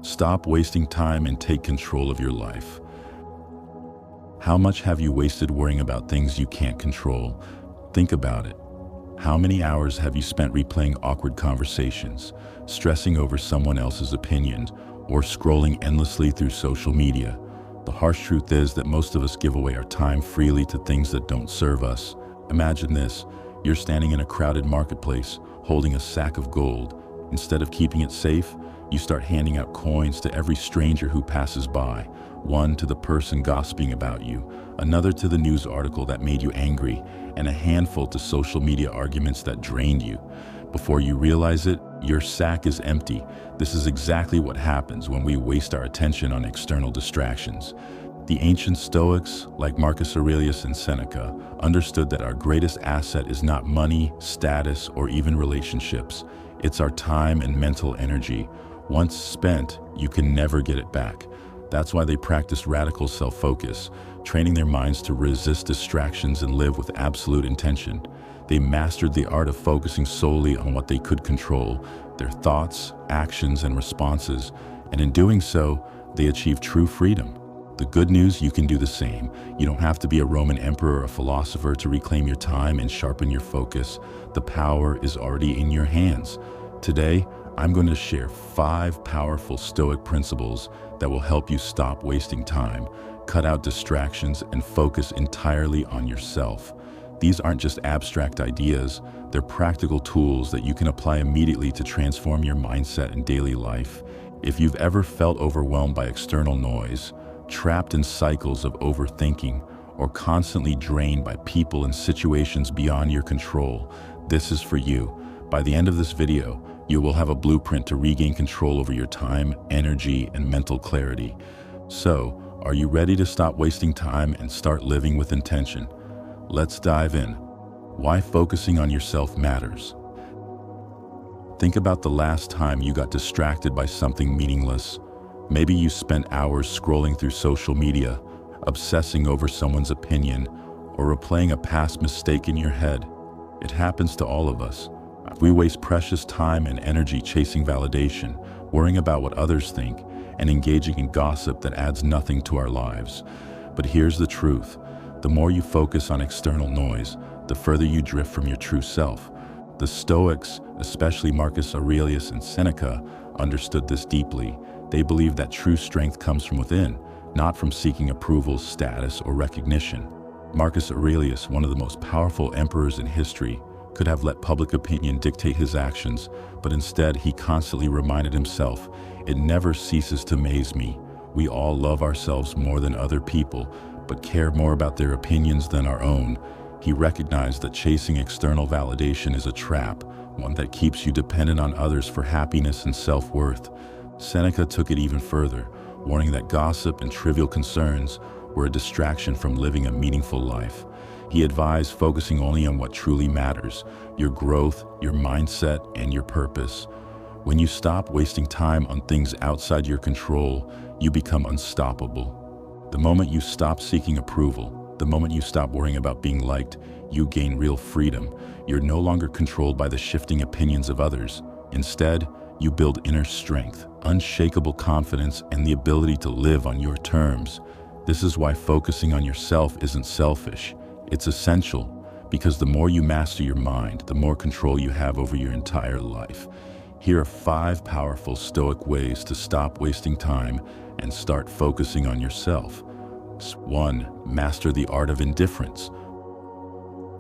Stop wasting time and take control of your life. How much have you wasted worrying about things you can't control? Think about it. How many hours have you spent replaying awkward conversations, stressing over someone else's opinion, or scrolling endlessly through social media? The harsh truth is that most of us give away our time freely to things that don't serve us. Imagine this: you're standing in a crowded marketplace, holding a sack of gold. Instead of keeping it safe, you start handing out coins to every stranger who passes by. One to the person gossiping about you, another to the news article that made you angry, and a handful to social media arguments that drained you. Before you realize it, your sack is empty. This is exactly what happens when we waste our attention on external distractions. The ancient Stoics, like Marcus Aurelius and Seneca, understood that our greatest asset is not money, status, or even relationships. It's our time and mental energy. Once spent, you can never get it back. That's why they practiced radical self-focus, training their minds to resist distractions and live with absolute intention. They mastered the art of focusing solely on what they could control, their thoughts, actions, and responses, and in doing so, they achieved true freedom. The good news: you can do the same. You don't have to be a Roman emperor or a philosopher to reclaim your time and sharpen your focus. The power is already in your hands. Today, I'm going to share 5 powerful Stoic principles that will help you stop wasting time, cut out distractions, and focus entirely on yourself. These aren't just abstract ideas, they're practical tools that you can apply immediately to transform your mindset and daily life. If you've ever felt overwhelmed by external noise, trapped in cycles of overthinking, or constantly drained by people and situations beyond your control, this is for you. By the end of this video, you will have a blueprint to regain control over your time, energy, and mental clarity. So, are you ready to stop wasting time and start living with intention? Let's dive in. Why focusing on yourself matters. Think about the last time you got distracted by something meaningless. Maybe you spent hours scrolling through social media, obsessing over someone's opinion, or replaying a past mistake in your head. It happens to all of us. We waste precious time and energy chasing validation, worrying about what others think, and engaging in gossip that adds nothing to our lives. But here's the truth: the more you focus on external noise, the further you drift from your true self. The Stoics, especially Marcus Aurelius and Seneca, understood this deeply. They believed that true strength comes from within, not from seeking approval, status, or recognition. Marcus Aurelius, one of the most powerful emperors in history, could have let public opinion dictate his actions, but instead he constantly reminded himself, "It never ceases to amaze me. We all love ourselves more than other people, but care more about their opinions than our own." He recognized that chasing external validation is a trap, one that keeps you dependent on others for happiness and self-worth. Seneca took it even further, warning that gossip and trivial concerns were a distraction from living a meaningful life. He advised focusing only on what truly matters: your growth, your mindset, and your purpose. When you stop wasting time on things outside your control, you become unstoppable. The moment you stop seeking approval, the moment you stop worrying about being liked, you gain real freedom. You're no longer controlled by the shifting opinions of others. Instead, you build inner strength, unshakable confidence, and the ability to live on your terms. This is why focusing on yourself isn't selfish. It's essential, because the more you master your mind, the more control you have over your entire life. Here are 5 powerful Stoic ways to stop wasting time and start focusing on yourself. 1. Master the art of indifference.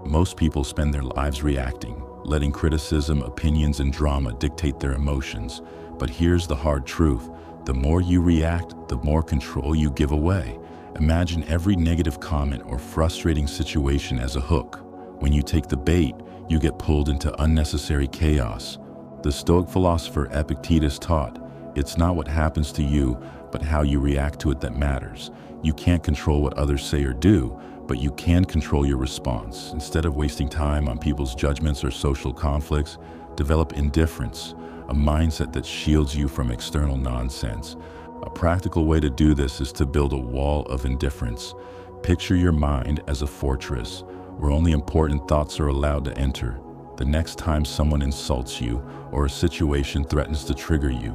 Most people spend their lives reacting, letting criticism, opinions, and drama dictate their emotions. But here's the hard truth: the more you react, the more control you give away. Imagine every negative comment or frustrating situation as a hook. When you take the bait, you get pulled into unnecessary chaos. The Stoic philosopher Epictetus taught, "It's not what happens to you, but how you react to it that matters." You can't control what others say or do, but you can control your response. Instead of wasting time on people's judgments or social conflicts, develop indifference, a mindset that shields you from external nonsense. A practical way to do this is to build a wall of indifference. Picture your mind as a fortress, where only important thoughts are allowed to enter. The next time someone insults you or a situation threatens to trigger you,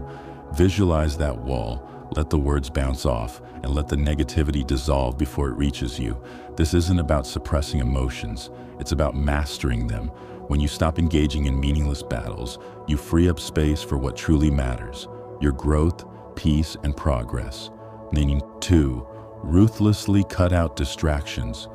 Visualize that wall, let the words bounce off, and let the negativity dissolve before it reaches you. This isn't about suppressing emotions, it's about mastering them. When you stop engaging in meaningless battles, you free up space for what truly matters: your growth, peace, and progress. Meaning 2, ruthlessly cut out distractions.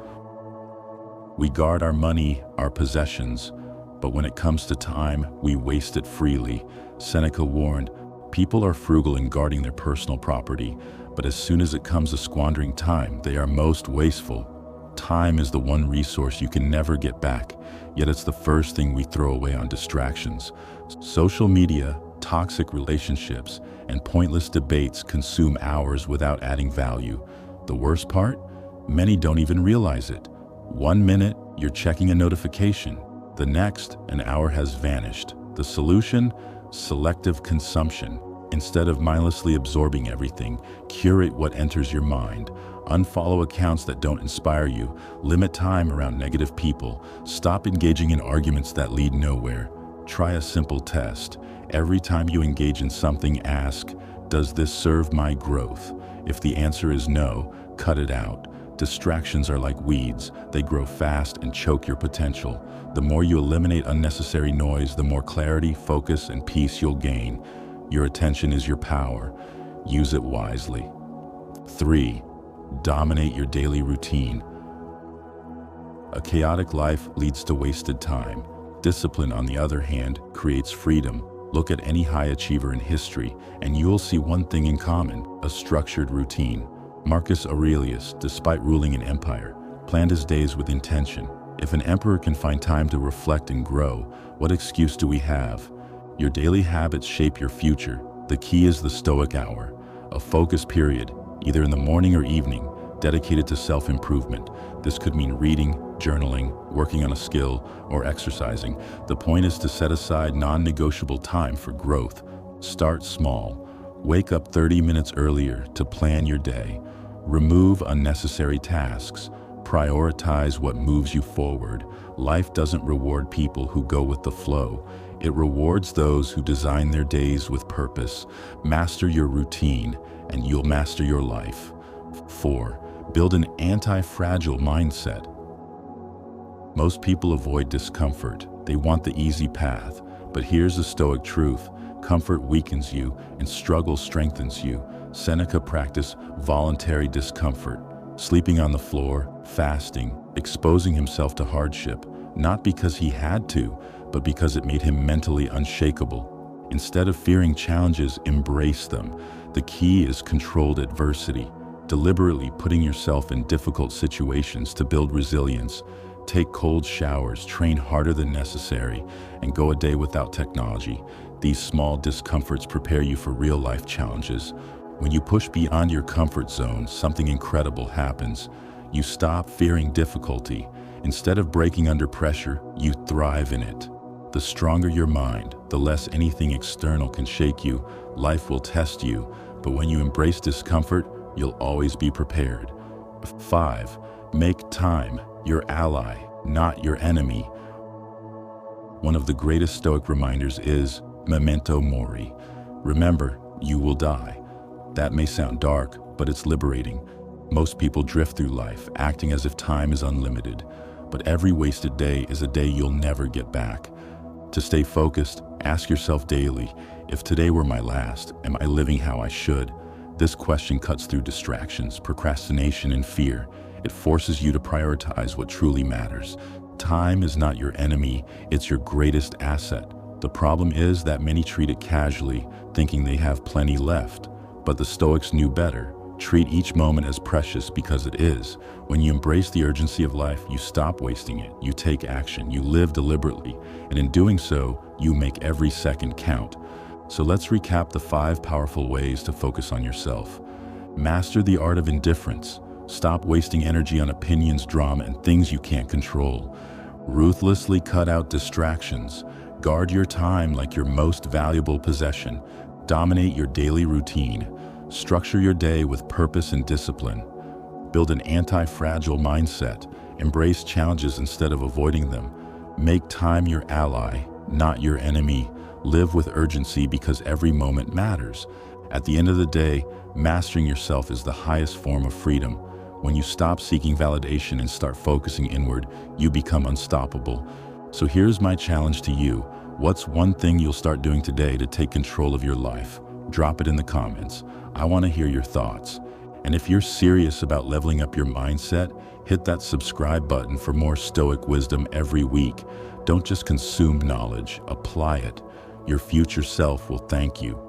We guard our money, our possessions, but when it comes to time, we waste it freely. Seneca warned, people are frugal in guarding their personal property, but as soon as it comes to squandering time, they are most wasteful. Time is the one resource you can never get back, yet it's the first thing we throw away on distractions. Social media, toxic relationships, and pointless debates consume hours without adding value. The worst part? Many don't even realize it. 1 minute, you're checking a notification. The next, an hour has vanished. The solution? Selective consumption. Instead of mindlessly absorbing everything, curate what enters your mind. Unfollow accounts that don't inspire you. Limit time around negative people. Stop engaging in arguments that lead nowhere. Try a simple test. Every time you engage in something, ask, does this serve my growth? If the answer is no, cut it out. Distractions are like weeds. They grow fast and choke your potential. The more you eliminate unnecessary noise, the more clarity, focus, and peace you'll gain. Your attention is your power. Use it wisely. 3. Dominate your daily routine. A chaotic life leads to wasted time. Discipline, on the other hand, creates freedom. Look at any high achiever in history, and you'll see one thing in common: a structured routine. Marcus Aurelius, despite ruling an empire, planned his days with intention. If an emperor can find time to reflect and grow, what excuse do we have? Your daily habits shape your future. The key is the Stoic hour, a focused period, either in the morning or evening, dedicated to self-improvement. This could mean reading, journaling, working on a skill, or exercising. The point is to set aside non-negotiable time for growth. Start small. Wake up 30 minutes earlier to plan your day. Remove unnecessary tasks. Prioritize what moves you forward. Life doesn't reward people who go with the flow. It rewards those who design their days with purpose. Master your routine, and you'll master your life. 4. Build an anti-fragile mindset. Most people avoid discomfort. They want the easy path. But here's the Stoic truth: comfort weakens you, and struggle strengthens you. Seneca practiced voluntary discomfort, sleeping on the floor, fasting, exposing himself to hardship, not because he had to, but because it made him mentally unshakable. Instead of fearing challenges, embrace them. The key is controlled adversity, deliberately putting yourself in difficult situations to build resilience. Take cold showers, train harder than necessary, and go a day without technology. These small discomforts prepare you for real-life challenges. When you push beyond your comfort zone, something incredible happens. You stop fearing difficulty. Instead of breaking under pressure, you thrive in it. The stronger your mind, the less anything external can shake you. Life will test you, but when you embrace discomfort, you'll always be prepared. 5. Make time your ally, not your enemy. One of the greatest Stoic reminders is memento mori. Remember, you will die. That may sound dark, but it's liberating. Most people drift through life, acting as if time is unlimited. But every wasted day is a day you'll never get back. To stay focused, ask yourself daily, if today were my last, am I living how I should? This question cuts through distractions, procrastination, and fear. It forces you to prioritize what truly matters. Time is not your enemy, it's your greatest asset. The problem is that many treat it casually, thinking they have plenty left. But the Stoics knew better. Treat each moment as precious because it is. When you embrace the urgency of life, you stop wasting it. You take action, you live deliberately, and in doing so, you make every second count. So let's recap the 5 powerful ways to focus on yourself. Master the art of indifference. Stop wasting energy on opinions, drama, and things you can't control. Ruthlessly cut out distractions. Guard your time like your most valuable possession. Dominate your daily routine. Structure your day with purpose and discipline. Build an anti-fragile mindset. Embrace challenges instead of avoiding them. Make time your ally, not your enemy. Live with urgency because every moment matters. At the end of the day, mastering yourself is the highest form of freedom. When you stop seeking validation and start focusing inward, you become unstoppable. So here's my challenge to you. What's one thing you'll start doing today to take control of your life? Drop it in the comments. I want to hear your thoughts. And if you're serious about leveling up your mindset, hit that subscribe button for more Stoic wisdom every week. Don't just consume knowledge, apply it. Your future self will thank you.